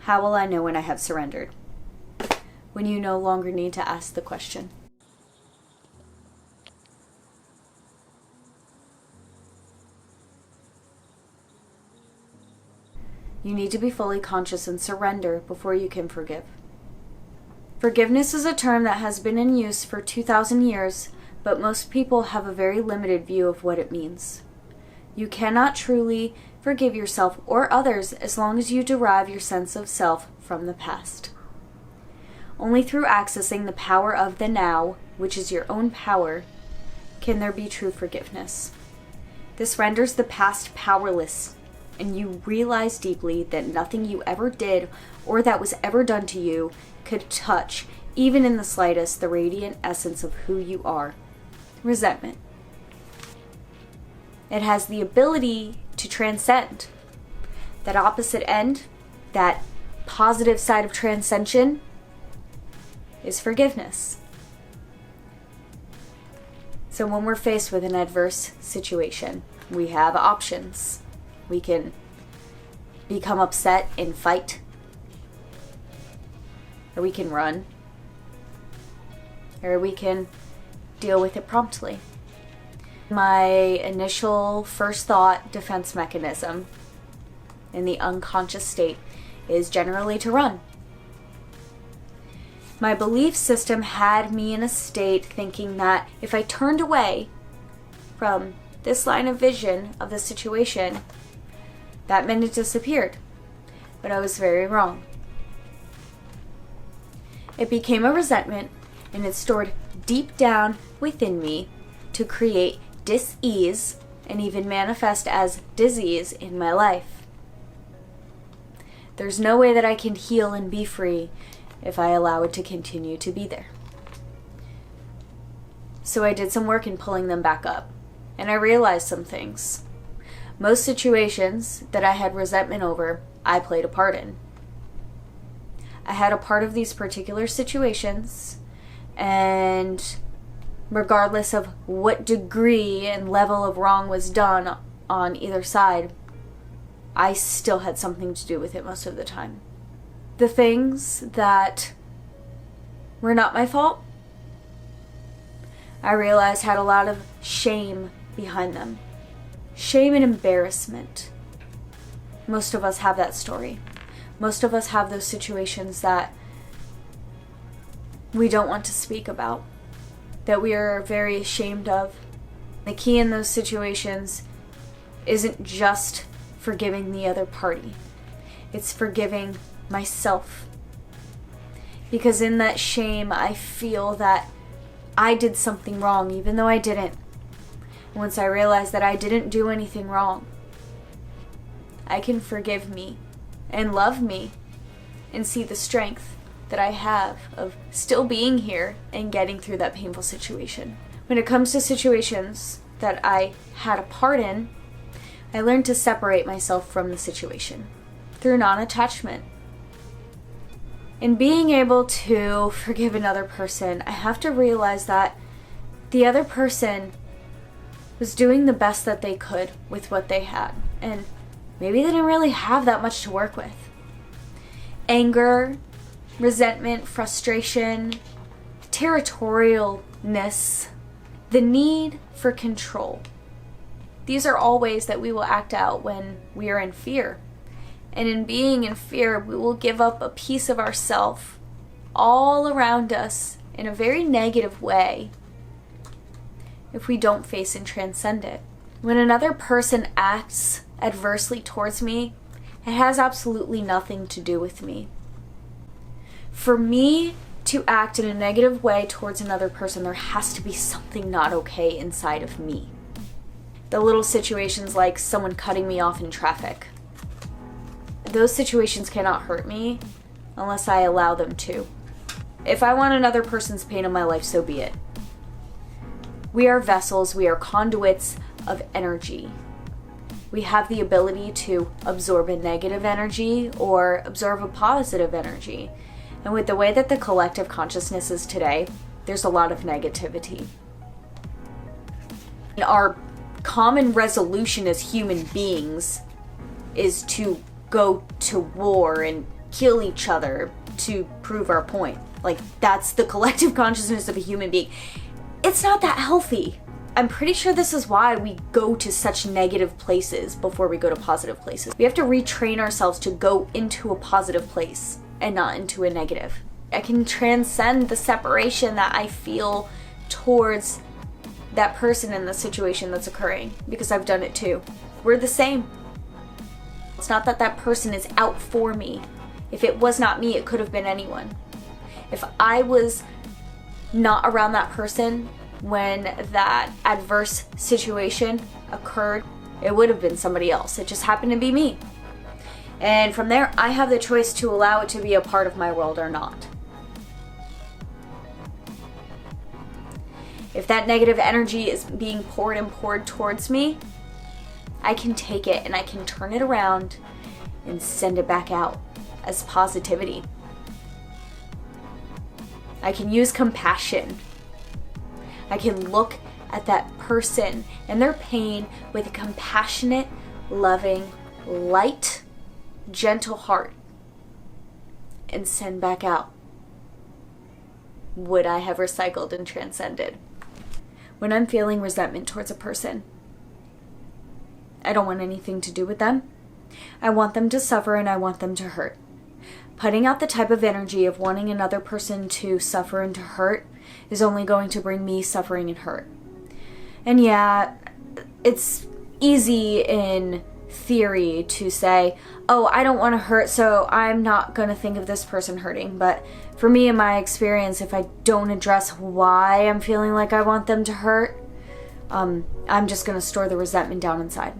How will I know when I have surrendered? When you no longer need to ask the question. You need to be fully conscious and surrender before you can forgive. Forgiveness is a term that has been in use for 2,000 years, but most people have a very limited view of what it means. You cannot truly forgive yourself or others as long as you derive your sense of self from the past. Only through accessing the power of the now, which is your own power, can there be true forgiveness. This renders the past powerless, and you realize deeply that nothing you ever did or that was ever done to you could touch, even in the slightest, the radiant essence of who you are. Resentment. It has the ability to transcend. That opposite end, that positive side of transcension, is forgiveness. So when we're faced with an adverse situation, we have options. We can become upset and fight, or we can run, or we can deal with it promptly. My initial first thought defense mechanism in the unconscious state is generally to run. My belief system had me in a state thinking that if I turned away from this line of vision of the situation, that meant it disappeared. But I was very wrong. It became a resentment, and it stored deep down within me to create dis-ease and even manifest as disease in my life. There's no way that I can heal and be free if I allow it to continue to be there. So I did some work in pulling them back up, and I realized some things. Most situations that I had resentment over, I played a part in. I had a part of these particular situations, and regardless of what degree and level of wrong was done on either side, I still had something to do with it most of the time. The things that were not my fault, I realized had a lot of shame behind them. Shame and embarrassment. Most of us have that story. Most of us have those situations that we don't want to speak about, that we are very ashamed of. The key in those situations isn't just forgiving the other party. It's forgiving myself. Because in that shame, I feel that I did something wrong, even though I didn't. Once I realize that I didn't do anything wrong, I can forgive me and love me and see the strength that I have of still being here and getting through that painful situation. When it comes to situations that I had a part in, I learned to separate myself from the situation through non-attachment. In being able to forgive another person, I have to realize that the other person was doing the best that they could with what they had, and maybe they didn't really have that much to work with. Anger, resentment, frustration, territorialness, the need for control. These are all ways that we will act out when we are in fear. And in being in fear, we will give up a piece of ourselves all around us in a very negative way if we don't face and transcend it. When another person acts adversely towards me, it has absolutely nothing to do with me. For me to act in a negative way towards another person, there has to be something not okay inside of me. The little situations like someone cutting me off in traffic. Those situations cannot hurt me unless I allow them to. If I want another person's pain in my life, so be it. We are vessels, we are conduits of energy. We have the ability to absorb a negative energy or absorb a positive energy. And with the way that the collective consciousness is today, there's a lot of negativity. Our common resolution as human beings is to go to war and kill each other to prove our point. Like, that's the collective consciousness of a human being. It's not that healthy. I'm pretty sure this is why we go to such negative places before we go to positive places. We have to retrain ourselves to go into a positive place and not into a negative. I can transcend the separation that I feel towards that person in the situation that's occurring, because I've done it too. We're the same. It's not that that person is out for me. If it was not me, it could have been anyone. If I was not around that person when that adverse situation occurred, it would have been somebody else. It just happened to be me. And from there, I have the choice to allow it to be a part of my world or not. If that negative energy is being poured towards me, I can take it and I can turn it around and send it back out as positivity. I can use compassion. I can look at that person and their pain with a compassionate, loving, light, gentle heart and send back out. Would I have recycled and transcended? When I'm feeling resentment towards a person, I don't want anything to do with them. I want them to suffer and I want them to hurt. Putting out the type of energy of wanting another person to suffer and to hurt is only going to bring me suffering and hurt. And yeah, it's easy in theory to say, oh, I don't want to hurt, so I'm not going to think of this person hurting. But for me, in my experience, if I don't address why I'm feeling like I want them to hurt, I'm just going to store the resentment down inside.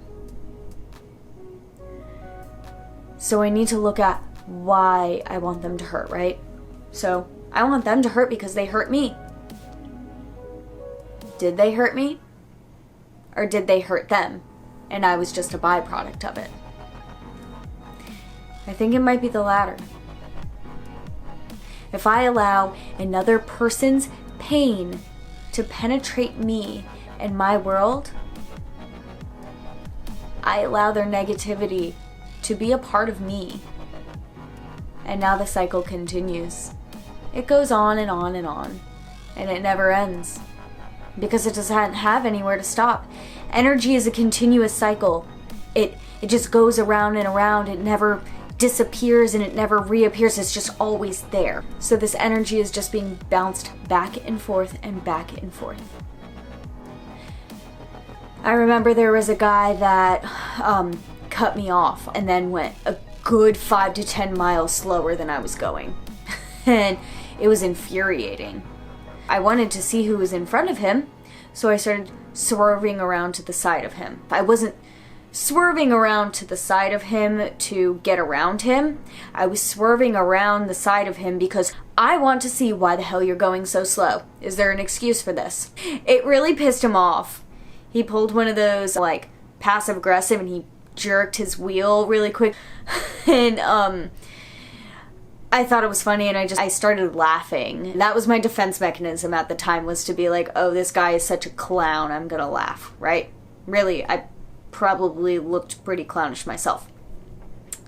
So I need to look at why I want them to hurt, right? So I want them to hurt because they hurt me. Did they hurt me? Or did they hurt them and I was just a byproduct of it? I think it might be the latter. If I allow another person's pain to penetrate me and my world, I allow their negativity to be a part of me. And now the cycle continues. It goes on and on and on. And it never ends. Because it doesn't have anywhere to stop. Energy is a continuous cycle. It just goes around and around. It never disappears and it never reappears. It's just always there. So this energy is just being bounced back and forth and back and forth. I remember there was a guy that cut me off and then went a good 5 to 10 miles slower than I was going. And it was infuriating. I wanted to see who was in front of him, so I started swerving around to the side of him. I wasn't swerving around to the side of him to get around him. I was swerving around the side of him because I want to see why the hell you're going so slow. Is there an excuse for this? It really pissed him off. He pulled one of those, like, passive aggressive and he jerked his wheel really quick. And, I thought it was funny and I started laughing. That was my defense mechanism at the time, was to be like, oh, this guy is such a clown, I'm gonna laugh, right? Really, I probably looked pretty clownish myself.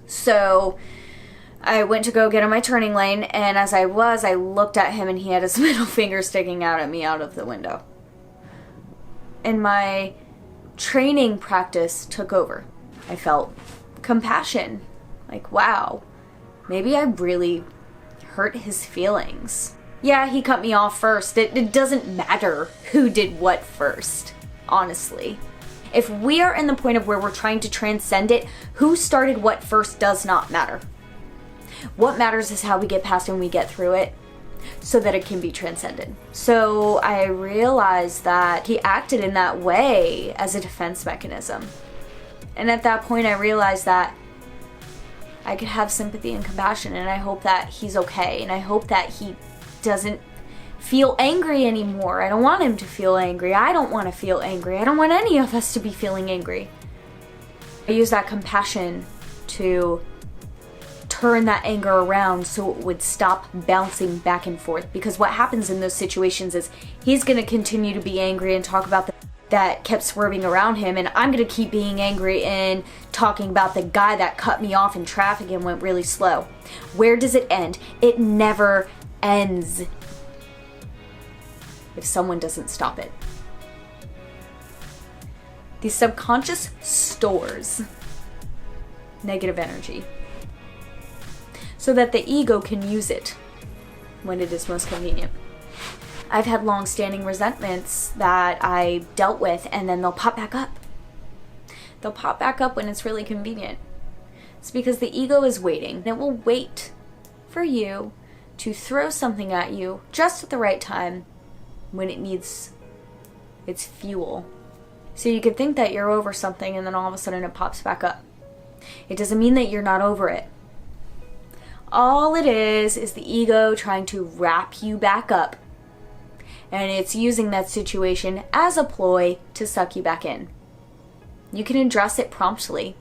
So I went to go get in my turning lane, and as I looked at him and he had his middle finger sticking out at me out of the window. And my training practice took over. I felt compassion. Like, wow. Maybe I really hurt his feelings. Yeah, he cut me off first. It doesn't matter who did what first, honestly. If we are in the point of where we're trying to transcend it, who started what first does not matter. What matters is how we get past and we get through it so that it can be transcended. So I realized that he acted in that way as a defense mechanism. And at that point I realized that I could have sympathy and compassion, and I hope that he's okay, and I hope that he doesn't feel angry anymore. I don't want him to feel angry. I don't want to feel angry. I don't want any of us to be feeling angry. I use that compassion to turn that anger around so it would stop bouncing back and forth, because what happens in those situations is he's going to continue to be angry and talk about the that kept swerving around him, and I'm gonna keep being angry and talking about the guy that cut me off in traffic and went really slow. Where does it end? It never ends if someone doesn't stop it. The subconscious stores negative energy so that the ego can use it when it is most convenient. I've had long-standing resentments that I dealt with, and then they'll pop back up. They'll pop back up when it's really convenient. It's because the ego is waiting. It will wait for you to throw something at you just at the right time when it needs its fuel. So you could think that you're over something, and then all of a sudden it pops back up. It doesn't mean that you're not over it. All it is the ego trying to wrap you back up, and it's using that situation as a ploy to suck you back in. You can address it promptly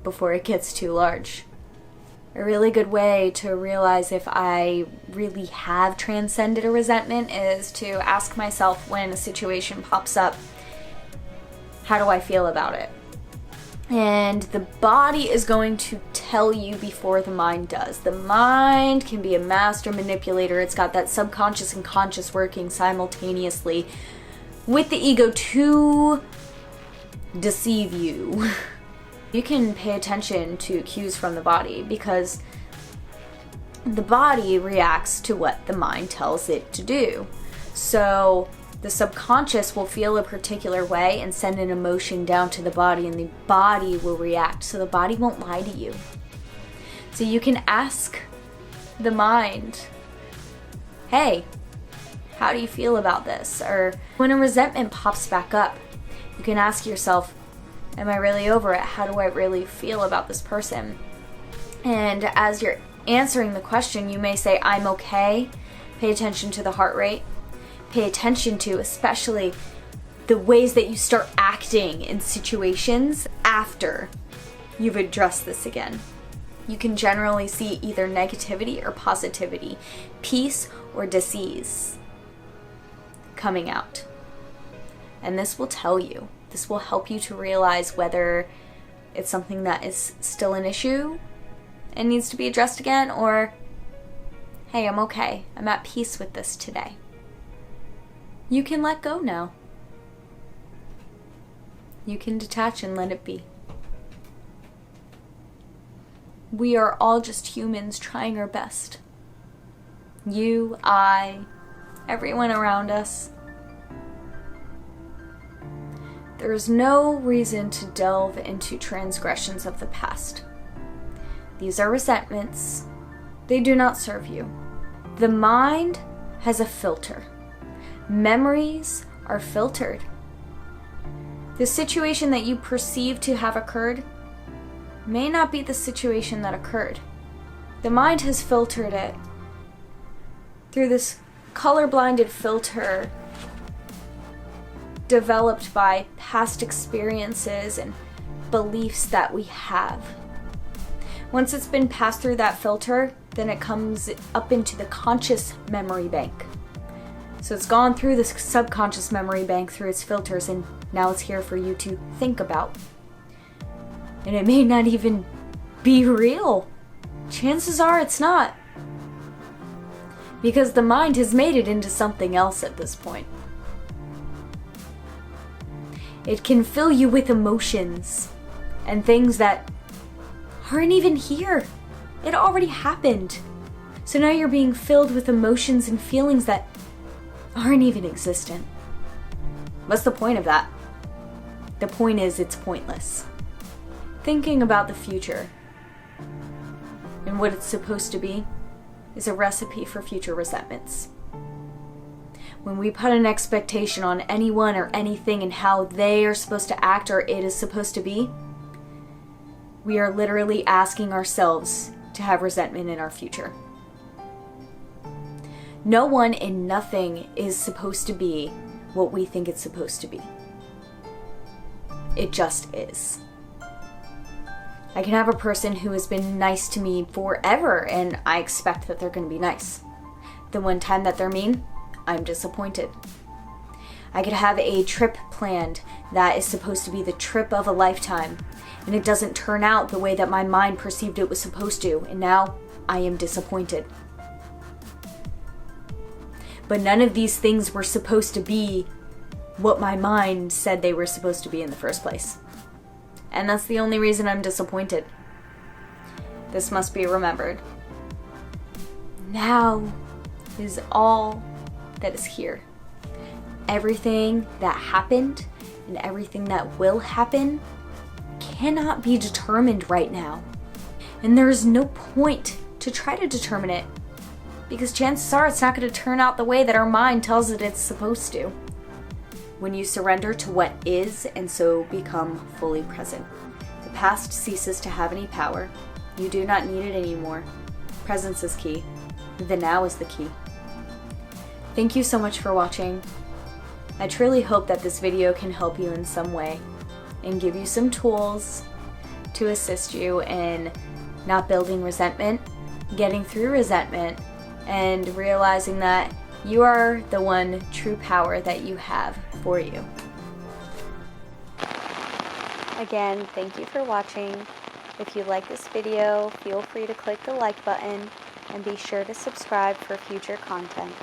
before it gets too large. A really good way to realize if I really have transcended a resentment is to ask myself when a situation pops up, how do I feel about it? And the body is going to tell you before the mind does. The mind can be a master manipulator. It's got that subconscious and conscious working simultaneously with the ego to deceive you. You can pay attention to cues from the body because the body reacts to what the mind tells it to do. So the subconscious will feel a particular way and send an emotion down to the body, and the body will react. So the body won't lie to you. So you can ask the mind, hey, how do you feel about this? Or when a resentment pops back up, you can ask yourself, am I really over it? How do I really feel about this person? And as you're answering the question, you may say, I'm okay. Pay attention to the heart rate. Pay attention to especially the ways that you start acting in situations after you've addressed this again. You can generally see either negativity or positivity, peace or disease coming out. And this will tell you. This will help you to realize whether it's something that is still an issue and needs to be addressed again, or, hey, I'm okay. I'm at peace with this today. You can let go now. You can detach and let it be. We are all just humans trying our best. You, I, everyone around us. There is no reason to delve into transgressions of the past. These are resentments. They do not serve you. The mind has a filter. Memories are filtered. The situation that you perceive to have occurred may not be the situation that occurred. The mind has filtered it through this color-blinded filter developed by past experiences and beliefs that we have. Once it's been passed through that filter, then it comes up into the conscious memory bank. So it's gone through the subconscious memory bank through its filters, and now it's here for you to think about. And it may not even be real. Chances are it's not. Because the mind has made it into something else at this point. It can fill you with emotions and things that aren't even here. It already happened. So now you're being filled with emotions and feelings that aren't even existent. What's the point of that? The point is, it's pointless. Thinking about the future and what it's supposed to be is a recipe for future resentments. When we put an expectation on anyone or anything and how they are supposed to act or it is supposed to be, we are literally asking ourselves to have resentment in our future. No one and nothing is supposed to be what we think it's supposed to be. It just is. I can have a person who has been nice to me forever, and I expect that they're going to be nice. The one time that they're mean, I'm disappointed. I could have a trip planned that is supposed to be the trip of a lifetime, and it doesn't turn out the way that my mind perceived it was supposed to, and now I am disappointed. But none of these things were supposed to be what my mind said they were supposed to be in the first place. And that's the only reason I'm disappointed. This must be remembered. Now is all that is here. Everything that happened and everything that will happen cannot be determined right now. And there is no point to try to determine it, because chances are it's not going to turn out the way that our mind tells it it's supposed to. When you surrender to what is and so become fully present, the past ceases to have any power. You do not need it anymore. Presence is key. The now is the key. Thank you so much for watching. I truly hope that this video can help you in some way and give you some tools to assist you in not building resentment, getting through resentment, and realizing that you are the one true power that you have for you. Again, thank you for watching. If you like this video, feel free to click the like button and be sure to subscribe for future content.